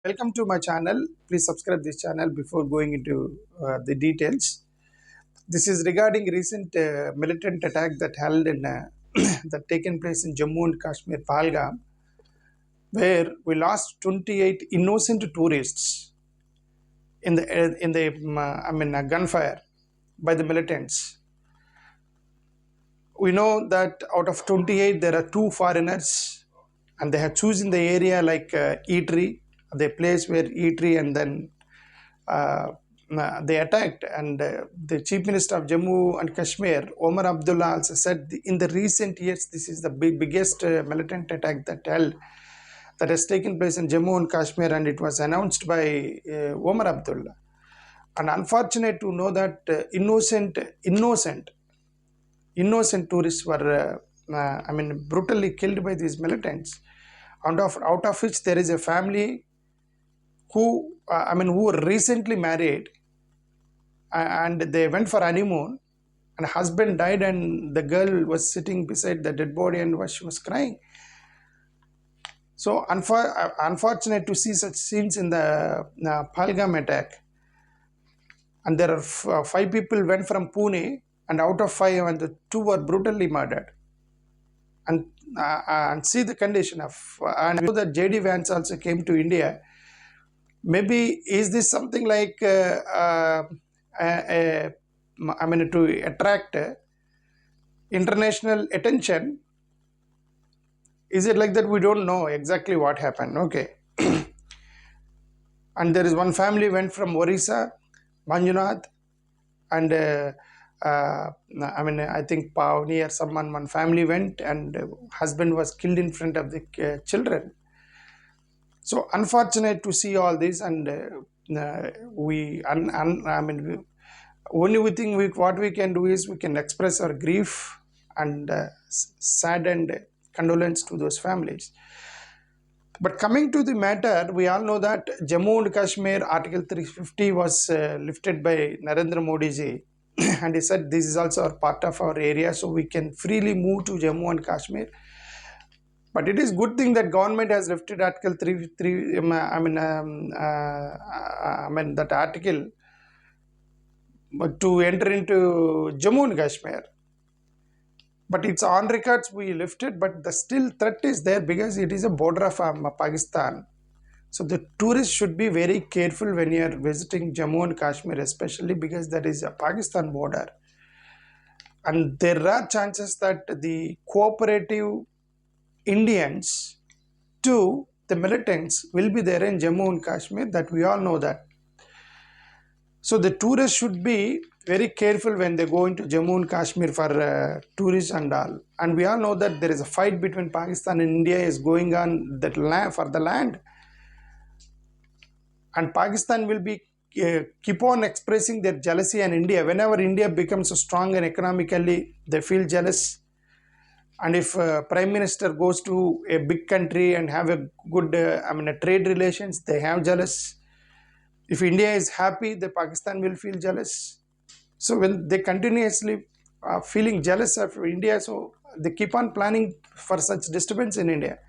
Welcome to my channel. Please subscribe this channel before going into the details. This is regarding recent militant attack that held in that taken place in Jammu and Kashmir, Pahalgam, where we lost 28 innocent tourists in the gunfire by the militants. We know that out of 28 there are two foreigners, and they have chosen the area like eatery, the place where eatery, and then uh, they attacked. And the chief minister of Jammu and Kashmir, Omar Abdullah, also said in the recent years this is the biggest militant attack that has taken place in Jammu and Kashmir, and it was announced by Omar Abdullah. And unfortunate to know that innocent tourists were brutally killed by these militants, out of which there is a family who were recently married, and they went for honeymoon, and husband died, and the girl was sitting beside the dead body, and she was crying. So unfortunate to see such scenes in the Pahalgam attack. And there are five people went from Pune, and out of five, and the two were brutally murdered. And see the condition of, and I know that JD Vance also came to India. Maybe is this something like to attract international attention? Is it like that? We don't know exactly what happened. Okay. And there is one family went from Orissa, Manjunath, and I think Pavni or someone, one family went, and husband was killed in front of the children. So unfortunate to see all this, and only thing what we can do is we can express our grief and saddened condolence to those families. But coming to the matter, we all know that Jammu and Kashmir Article 350 was lifted by Narendra Modi ji, and he said this is also a part of our area, so we can freely move to Jammu and Kashmir. But it is good thing that government has lifted Article 3, that article, but to enter into Jammu and Kashmir. But it's on records we lifted, but the still threat is there because it is a border of Pakistan. So the tourists should be very careful when you are visiting Jammu and Kashmir, especially because that is a Pakistan border. And there are chances that the cooperative Indians to the militants will be there in Jammu and Kashmir, that we all know that. So the tourists should be very careful when they go into Jammu and Kashmir for tourists and all. And we all know that there is a fight between Pakistan and India is going on that land, for the land. And Pakistan will be keep on expressing their jealousy on India. Whenever India becomes strong and economically, they feel jealous. And if Prime Minister goes to a big country and have a good trade relations, they have jealous. If India is happy, the Pakistan will feel jealous. So when they continuously feeling jealous of India, so they keep on planning for such disturbance in India.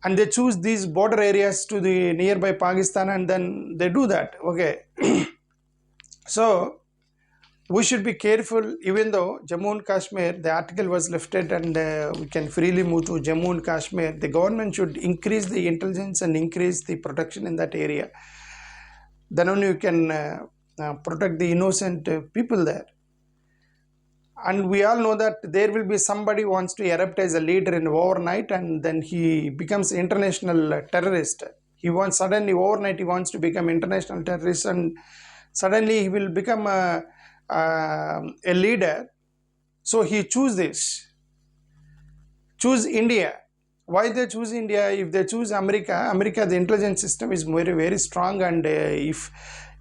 And they choose these border areas to the nearby Pakistan, and then they do that. Okay. So we should be careful. Even though Jammu and Kashmir, the article was lifted, and we can freely move to Jammu and Kashmir, the government should increase the intelligence and increase the protection in that area. Then only you can protect the innocent people there. And we all know that there will be somebody who wants to erupt as a leader in overnight, and then he becomes international terrorist. He wants suddenly overnight he wants to become international terrorist, and suddenly he will become a leader. So he choose India. Why they choose India? If they choose America, the intelligence system is very, very strong, and if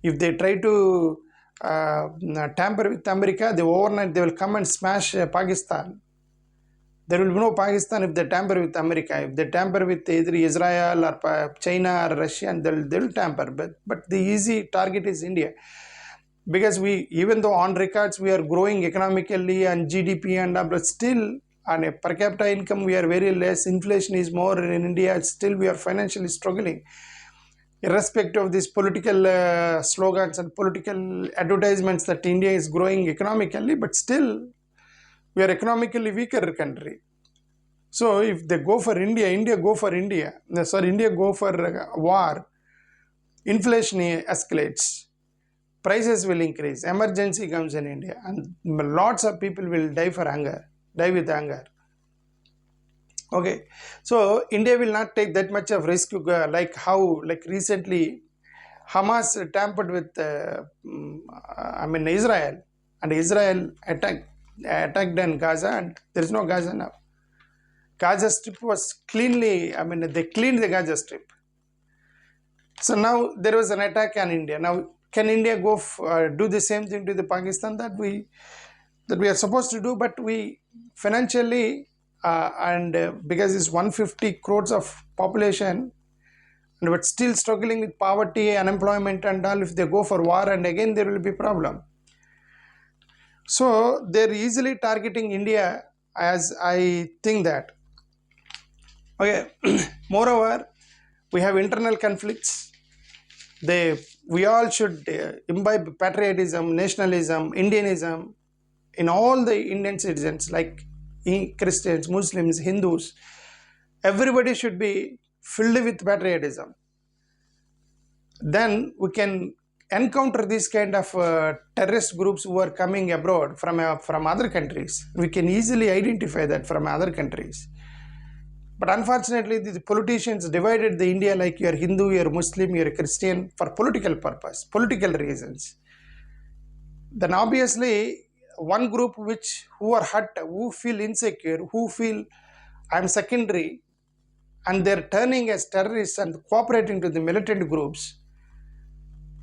they try to tamper with America, overnight they will come and smash Pakistan. There will be no Pakistan if they tamper with America. If they tamper with either Israel or China or Russia, they will tamper. But the easy target is India. Because even though on records we are growing economically and GDP and but still and a per capita income we are very less, inflation is more in India, still we are financially struggling. Irrespective of these political slogans and political advertisements that India is growing economically, but still we are economically weaker country. So if they go for India, India go for war, inflation escalates, prices will increase, emergency comes in India, and lots of people will die with hunger. Okay, so India will not take that much of risk, like how, like recently Hamas tampered with Israel, and Israel attacked in Gaza, and there is no Gaza now. Gaza Strip was they cleaned the Gaza Strip. So now there was an attack on India. Now can India go do the same thing to the Pakistan that we are supposed to do? But we financially because it's 150 crores of population, and but still struggling with poverty, unemployment and all. If they go for war, and again there will be problem. So they're easily targeting India, as I think that. Okay. Moreover, we have internal conflicts. We all should imbibe patriotism, nationalism, Indianism in all the Indian citizens, like Christians, Muslims, Hindus. Everybody should be filled with patriotism. Then we can encounter these kind of terrorist groups who are coming abroad from other countries. We can easily identify that from other countries. But unfortunately, the politicians divided the India like you are Hindu, you are Muslim, you are Christian for political purpose, political reasons. Then obviously, one group who are hurt, who feel insecure, who feel I am secondary, and they're turning as terrorists and cooperating to the militant groups.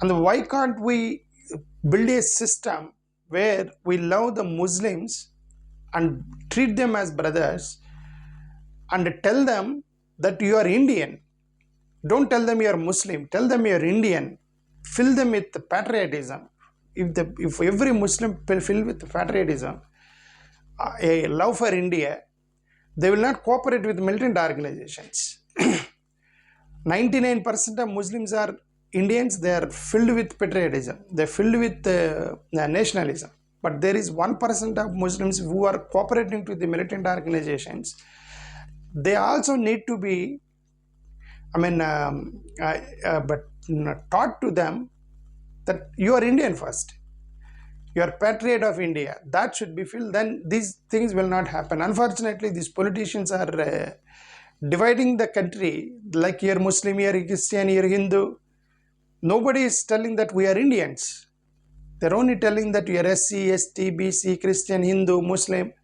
And why can't we build a system where we love the Muslims and treat them as brothers, and tell them that you are Indian? Don't tell them you are Muslim. Tell them you are Indian. Fill them with patriotism. If every Muslim fill with patriotism, a love for India, they will not cooperate with militant organizations. 99% of Muslims are Indians. They are filled with patriotism. They are filled with nationalism. But there is 1% of Muslims who are cooperating to the militant organizations. They also need to be, taught to them that you are Indian first. You are patriot of India. That should be filled. Then these things will not happen. Unfortunately, these politicians are dividing the country like you are Muslim, you are Christian, you are Hindu. Nobody is telling that we are Indians. They're only telling that you are SC, ST, BC, Christian, Hindu, Muslim.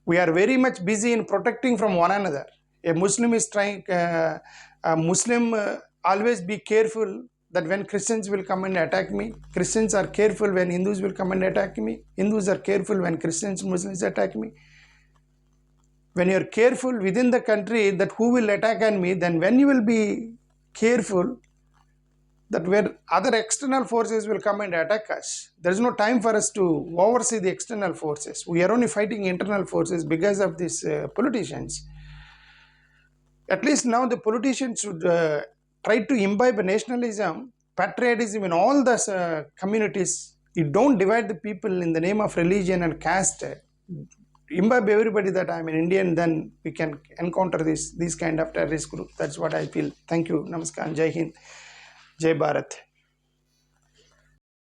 We are very much busy in protecting from one another. A Muslim is trying, always be careful that when Christians will come and attack me. Christians are careful when Hindus will come and attack me. Hindus are careful when Christians, Muslims attack me. When you are careful within the country that who will attack on me, then when you will be careful that where other external forces will come and attack us, there is no time for us to oversee the external forces. We are only fighting internal forces because of these politicians. At least now the politicians should try to imbibe nationalism, patriotism in all the communities. You don't divide the people in the name of religion and caste. Imbibe everybody that I am an Indian, then we can encounter these kind of terrorist groups. That's what I feel. Thank you. Namaskar. Jai Hind. Jai Bharat.